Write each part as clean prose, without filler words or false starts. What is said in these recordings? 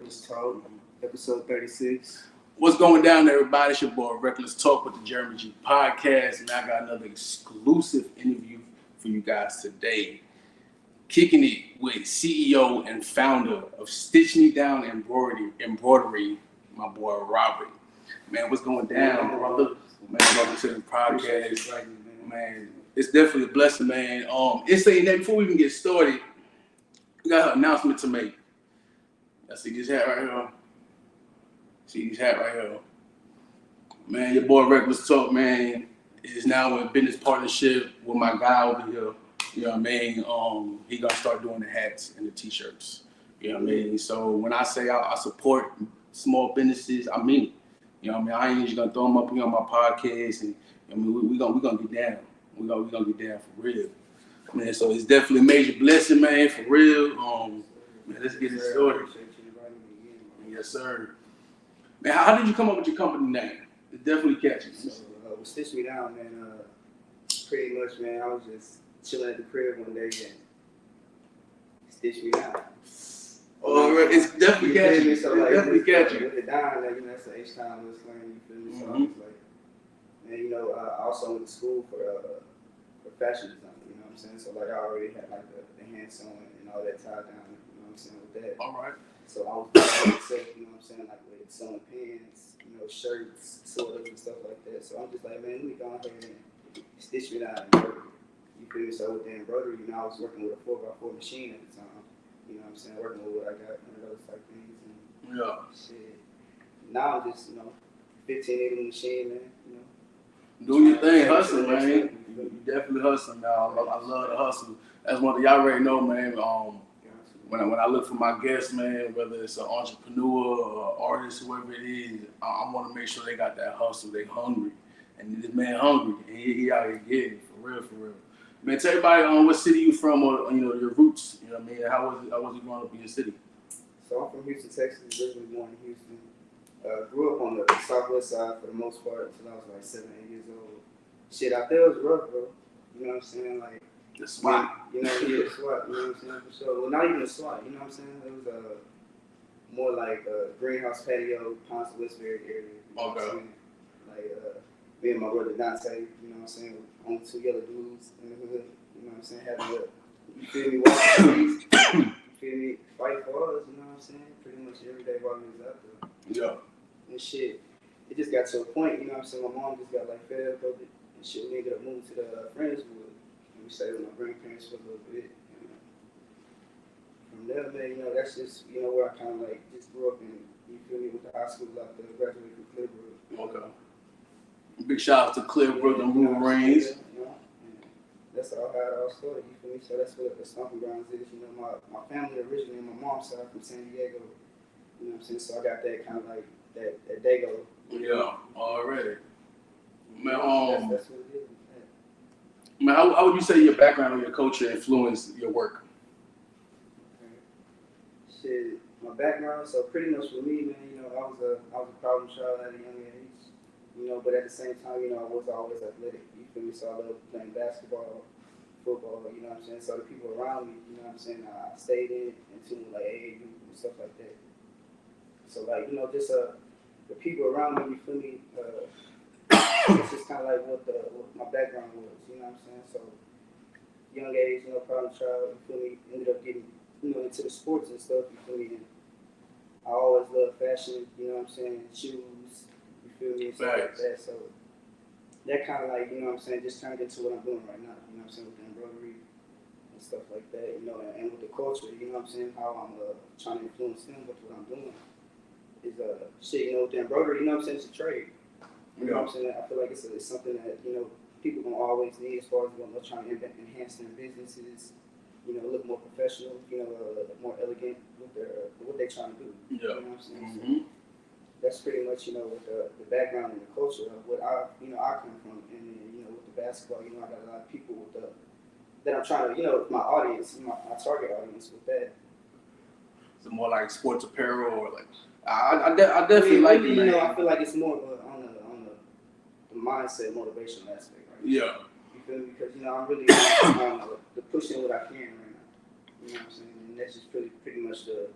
Reckless Talk, Episode 36. What's going down, everybody? It's your boy Reckless Talk with the Jeremy G Podcast, and I got another exclusive interview for you guys today. Kicking it with CEO and founder of Stitch Me Down Embroidery, my boy Robert. Man, what's going down, brother? Man, welcome to the podcast. Man, it's definitely a blessing, man. It's saying that before we even get started, we got an announcement to make. I see this hat right here. Man, your boy Reckless Talk, man, is now in business partnership with my guy over here. You know what I mean? He gonna start doing the hats and the t-shirts. You know what I mean? So when I say I support small businesses, I mean it. You know what I mean? I ain't just gonna throw them up here on my podcast, and I mean we gonna get down. We gonna get down for real, man. So it's definitely a major blessing, man, for real. Man, let's get it started. Yes, sir. Man, how did you come up with your company name? It definitely catchy. With Stitch Me Down, man, pretty much, man, I was just chilling at the crib one day and Stitch Me Down. Oh, it's definitely catchy. So, like, definitely catchy. With the down, like, you know, that's an H-time little slang, you feel me? So I was like, man, you know, I also went to school for fashion design, you know what I'm saying? So, like, I already had, like, the hand sewing and all that tied down, you know what I'm saying, with that. All right. So I was doing myself, you know what I'm saying, like with sewing pants, you know, shirts, sweaters and stuff like that. So I'm just like, man, let me go ahead and stitch me down embroidery. You feel me? So with the embroidery, you know, I was working with a 4x4 machine at the time. You know what I'm saying? Working with what I got and those type things. And shit. Now I'm just, you know, 1580 machine, man. You know, doing your thing, hustling, man. You definitely hustling now. I love the hustle. That's one thing y'all already know, man. When I look for my guests, man, whether it's an entrepreneur or artist, whoever it is, I want to make sure they got that hustle. They hungry, and this man hungry, and he out here getting it for real. Man, tell everybody what city you from, or you know your roots. You know what I mean? How was it growing up in your city? So I'm from Houston, Texas. Originally born in Houston. Grew up on the southwest side for the most part until I was like 7, 8 years old. Shit out there was rough, bro. You know what I'm saying? Like. The SWAT. You know, the SWAT, you know what I'm saying? For sure. Well, not even a SWAT, you know what I'm saying? It was more like a greenhouse patio, Ponce Westbury area. You know what I'm saying? Like, me and my brother Dante, you know what I'm saying? Only 2 yellow dudes in the hood, you know what I'm saying? Having a, you feel me, walk the streets, you feel me, fight for us, you know what I'm saying? Pretty much every day while we was out there. Yeah. And shit, it just got to a point, you know what I'm saying? My mom just got like fed up of it, and shit, we ended up moving to the Friendswood. We stayed with my grandparents for a little bit. And from there, man, you know, that's just, you know, where I kind of like just grew up in, you feel me, with the high school out there, graduated from Clearbrook. Okay. Big shout out to Clearbrook and Wolverines. You know, that's how it all started, you feel me? So that's what the stomping grounds is. You know, my family originally, my mom's side from San Diego, you know what I'm saying? So I got that kind of like, that Dago. Yeah, already. Man, that's what it is. Man, how would you say your background or your culture influenced your work? Shit, my background, so pretty much for me, man, you know, I was a problem child at a young age, you know, but at the same time, you know, I was always athletic, you feel me? So I love playing basketball, football, you know what I'm saying? So the people around me, you know what I'm saying, I stayed in tune with like AAU and stuff like that. So like, you know, just the people around me, you feel me, it's just kind of like what my background was, you know what I'm saying? So, young age, you know, problem child, you feel me, ended up getting, you know, into the sports and stuff, you feel me? And I always loved fashion, you know what I'm saying? Shoes, you feel me? And stuff like that. So, that kind of like, you know what I'm saying, just turned into what I'm doing right now, you know what I'm saying, with the embroidery and stuff like that, you know, and with the culture, you know what I'm saying, how I'm trying to influence them with what I'm doing is, shit, you know, with the embroidery, you know what I'm saying, it's a trade. You know what I'm saying? I feel like it's something that, you know, people gonna always need as far as when they're trying to enhance their businesses, you know, look more professional, you know, more elegant with what they're trying to do. Yeah. You know what I'm saying? So that's pretty much, you know, with the background and the culture of what I come from, and then, you know, with the basketball, you know, I got a lot of people that I'm trying to, you know, my audience, my target audience with that. Is it more like sports apparel or like? I definitely like it, man. You know, I feel like it's more of on the mindset, motivational aspect, right? Yeah. You feel me? Because, you know, I'm really the pushing what I can right now. You know what I'm saying? And that's just pretty much the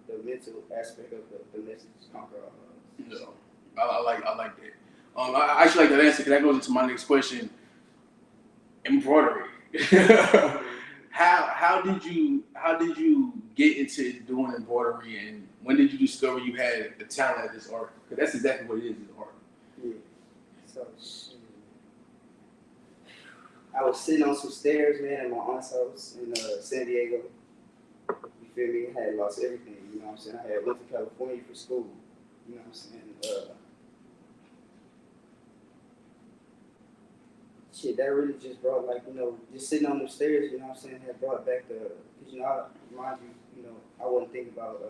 the mental aspect of the message, conquer all odds. Yeah, I like that. I actually like that answer because that goes into my next question. Embroidery. How did you get into doing embroidery, and when did you discover you had the talent at this art? Because that's exactly what it is art. Yeah. So I was sitting on some stairs, man, at my aunt's house in San Diego. You feel me? I had lost everything. You know what I'm saying? I had went to California for school. You know what I'm saying? Shit, that really just brought, like, you know, just sitting on the stairs, you know what I'm saying, had brought back because, you know, mind you, I wasn't thinking about,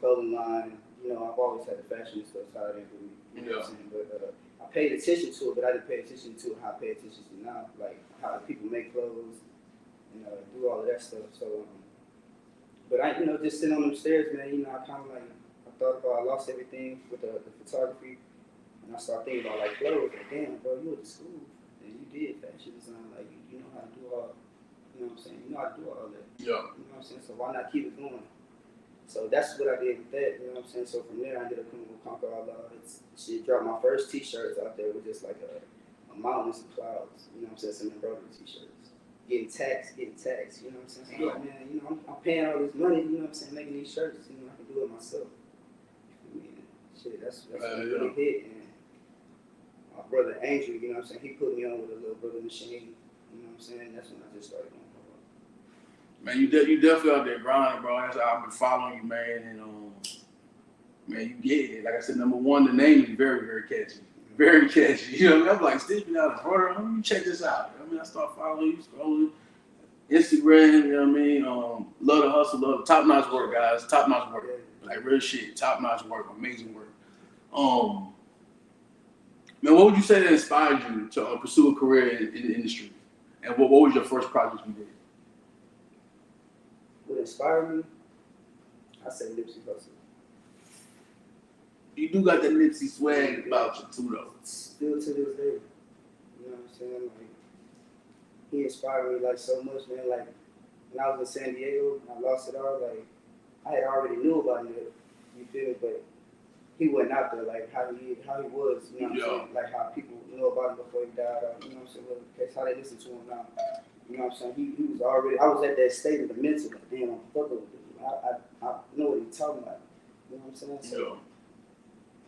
clothing line. You know, I've always had the fashion and stuff tied in with me, you know what I'm saying, but I paid attention to it, but I didn't pay attention to how I pay attention to now, like, how people make clothes, and do all of that stuff, so, but I, just sitting on them stairs, man, I kind of, like, I thought about, I lost everything with the photography. And I started thinking about, like, clothes, like, damn, bro, you went to school, and you did fashion design, like, you know how to do all, you know what I'm saying, you know how to do all that. Yeah. You know what I'm saying, so why not keep it going? So that's what I did with that, you know what I'm saying, so from there I ended up coming with Conquer All Odds. She dropped my first t-shirts out there with just, like, a mountain and some clouds, you know what I'm saying, some embroidery t-shirts. Getting taxed, you know what I'm saying, so, yeah, man, I'm paying all this money, you know what I'm saying, making these shirts, I can do it myself. I mean, shit, that's what really hit, and my brother Angel, you know what I'm saying, he put me on with a little brother machine, you know what I'm saying, that's when I just started going for it. Man, you definitely out there grinding, bro. I've been following you, man, and man, you get it. Like I said, number one, the name is very, very catchy. Very catchy. You know what I mean? I'm like, Stitch Me Down Embroidery, let me check this out. I start following you, scrolling. Instagram, you know what I mean? Love the hustle, love top-notch work, guys. Top-notch work. Like real shit. Top-notch work. Amazing work. Man, what would you say that inspired you to pursue a career in the industry? And what was your first project you did? What inspired me? I say Nipsey Hussle. You do got that Nipsey swag about you too, though. Still to this day. You know what I'm saying? Like, he inspired me, like, so much, man. Like, when I was in San Diego, I lost it all. Like, I had already knew about him, you feel me? But he wasn't out there, like, how he was, you know what I'm saying? Like, how people know about him before he died, you know what I'm saying? Well, that's how they listen to him now. You know what I'm saying? He was already, I was at that state of the mental, like, damn, I'm fucking with him. I know what he's talking about. You know what I'm saying? So,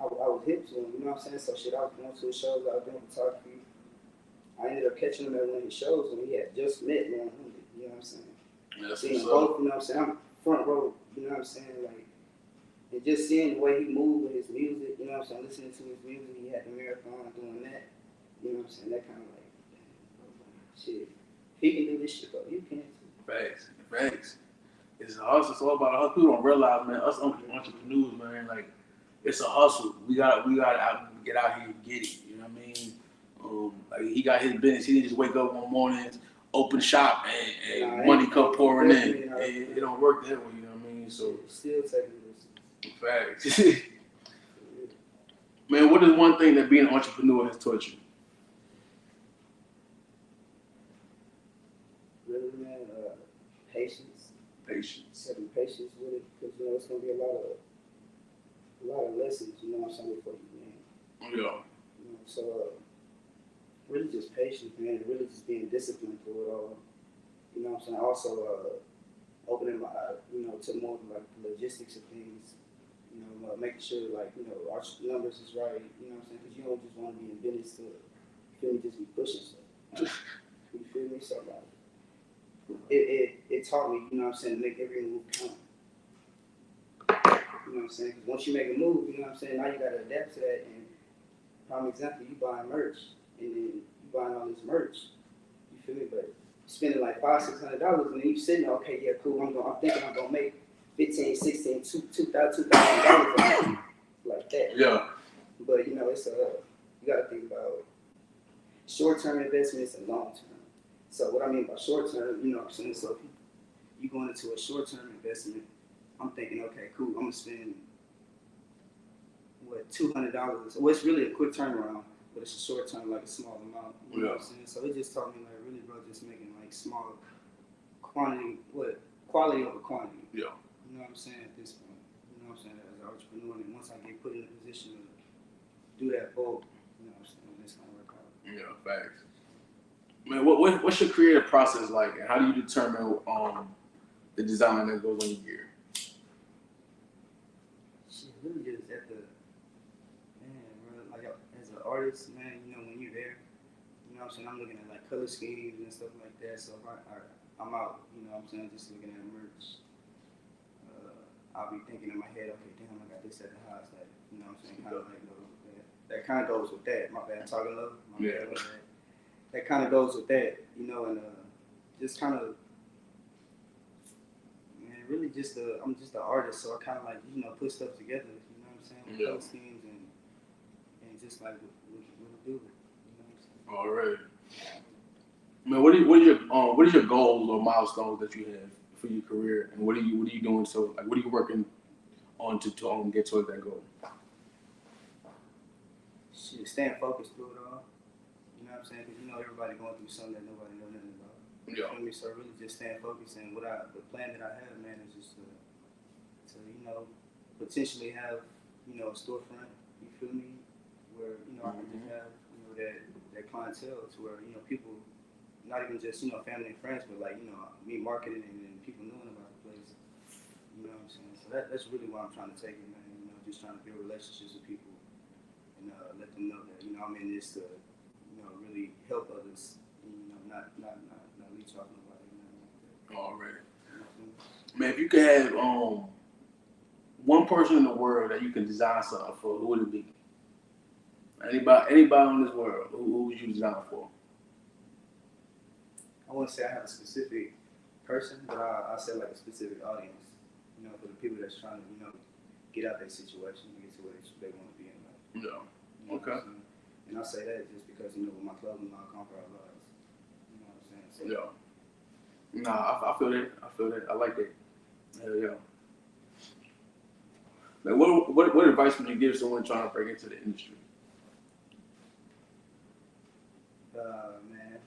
I was hip to him, you know what I'm saying? So, shit, I was going to his shows, I was doing photography. I ended up catching him at one of his shows when he had just met Ron Hoodie, you know what I'm saying? Yeah, that's seeing what's both, up. you know what I'm saying? I'm front row, you know what I'm saying? Like, and just seeing the way he moved with his music, you know what I'm saying? Listening to his music, he had the marathon doing that, you know what I'm saying? That kind of like, shit. If he can do this shit, bro, you can too. Facts. It's a hustle. It's all about a hustle. People don't realize, man, us entrepreneurs, man, like, it's a hustle. We gotta get out here and get it. You know what I mean? Like, he got his business. He didn't just wake up one morning, open shop, and money come pouring in. It don't work that way. You know what I mean? So still taking this. Facts. Man, what is one thing that being an entrepreneur has taught you? Really, man, patience. Having patience with it, because it's gonna be a lot of lessons. You know what I'm saying, before you win. Yeah. So really just patience, man. Really just being disciplined for it all. You know what I'm saying. Also opening my to more like the logistics of things. Making sure like our numbers is right. You know what I'm saying, because you don't just want to be in business to just be pushing stuff. You feel me? So like. It taught me, you know what I'm saying, to make every move count. You know what I'm saying? Because once you make a move, you know what I'm saying, now you got to adapt to that. And prime example, you buying merch, and then you buying all this merch. You feel me? But spending like $500-$600, and then you sitting there, okay, yeah, cool. I'm thinking I'm gonna make $1,500, $1,600, $2,000 like that. Yeah. But it's you got to think about short-term investments and long-term. So what I mean by short term, you know what I'm saying? So if you going into a short term investment, I'm thinking, okay, cool, I'm gonna spend $200. Well, it's really a quick turnaround, but it's a short term, like a small amount. You know what I'm saying? So it just taught me like really, bro, just making like small quality over quantity. Yeah. You know what I'm saying, at this point. You know what I'm saying, as an entrepreneur, and once I get put in a position to do that bulk, you know what I'm saying, it's gonna work out. Yeah, facts. Man, what's your creative process like, and how do you determine the design that goes on your gear? Shit, really just at the, man, bro, like as an artist, man, you know, when you're there, you know what I'm saying, I'm looking at like color schemes and stuff like that, so if I'm out, you know what I'm saying, just looking at merch, I'll be thinking in my head, okay, damn, I got this at the house, that, you know what I'm saying, kind of like goes with that. That kind of goes with that, my bad, talking love, my bad with that. That kind of goes with that, you know, and just kind of, man, really just I'm just an artist, so I kind of like, you know, put stuff together, you know what I'm saying, with color schemes and just like what do, you know what I'm saying. All right. Man, what is your goals or milestones that you have for your career, and what are you doing? So, like, what are you working on to get towards that goal? Shit, staying focused through it all. You know what I'm saying? Because you know everybody going through something that nobody knows nothing about. You know what I mean? So really just staying focused, and the plan that I have, man, is just to you know, potentially have, you know, a storefront. You feel me? Where, you know, I can just have, you know, that clientele to where, you know, people, not even just, you know, family and friends, but like, you know, me marketing and people knowing about the place. You know what I'm saying? So that's really why I'm trying to take it, man. You know, just trying to build relationships with people and let them know that, you know, I'm in this to, you know, really help others. You know, not leech off nobody. You know, Already. Man, if you could have one person in the world that you can design something for, who would it be? Anybody in this world, who would you design for? I wouldn't say I have a specific person, but I say like a specific audience. You know, for the people that's trying to, you know, get out their situation and get to where they want to be in life. Yeah. You know Okay. And I say that just because, you know, with my clothing, I conquer our lives. You know what I'm saying? So, yeah. Nah, I feel that. I like that. Hell yeah. Like, what advice would you give someone trying to break into the industry? Man.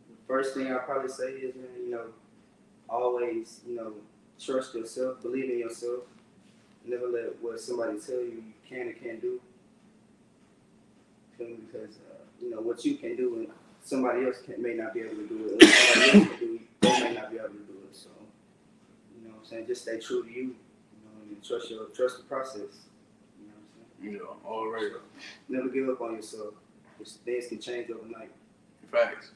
The first thing I'll probably say is, man, you know, always, you know, trust yourself, believe in yourself. Never let what somebody tell you can or can't do. Because, you know, what you can do and somebody else may not be able to do it. Or somebody else can do it, they may not be able to do it. So, you know what I'm saying? Just stay true to you. You know, and trust the process. You know what I'm saying? Yeah, all right. So, never give up on yourself. Things can change overnight. Facts.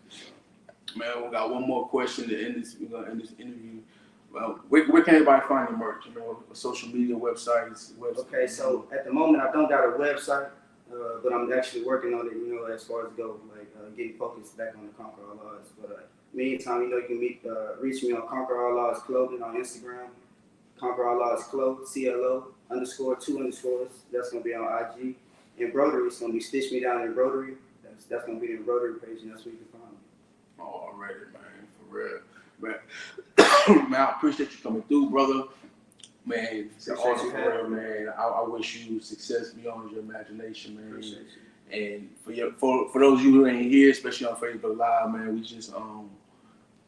Man, we got one more question to end this. We're gonna end this interview. Well, where can everybody find your merch? You know, social media, websites. Okay, so at the moment I don't got a website, but I'm actually working on it. You know, as far as go, like getting focused back on the Conquer All Odds. But meantime, you know, you can reach me on Conquer All Odds Clothing on Instagram. Conquer All Odds Clothes, CLO_2_. That's gonna be on IG. Embroidery is gonna be Stitch Me Down Embroidery. That's gonna be the embroidery page, and that's where you can find me. Already, man, for real. Man, I appreciate you coming through, brother. Man, it's an honor for real, man. I wish you success beyond your imagination, man. Appreciate you. And for those of you who ain't here, especially on Facebook Live, man, we just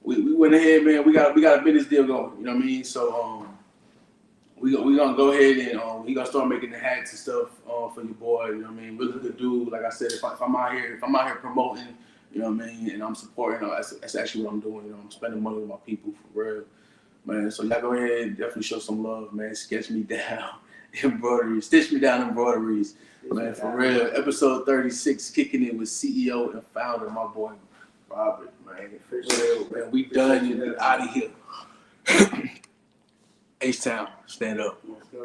we went ahead, man. We got a business deal going. You know what I mean? So we gonna go ahead and we gonna start making the hats and stuff for your boy. You know what I mean? Really good dude. Like I said, if I'm out here promoting, you know what I mean, and I'm supporting, that's actually what I'm doing. You know, I'm spending money with my people for real, man. So y'all go ahead and definitely show some love, man. Sketch me down embroidery, stitch me down embroideries, man, for real. Episode 36, kicking it with CEO and founder, my boy Robert, man. For real, man. We done. You out of here. H-Town, stand up. Let's go.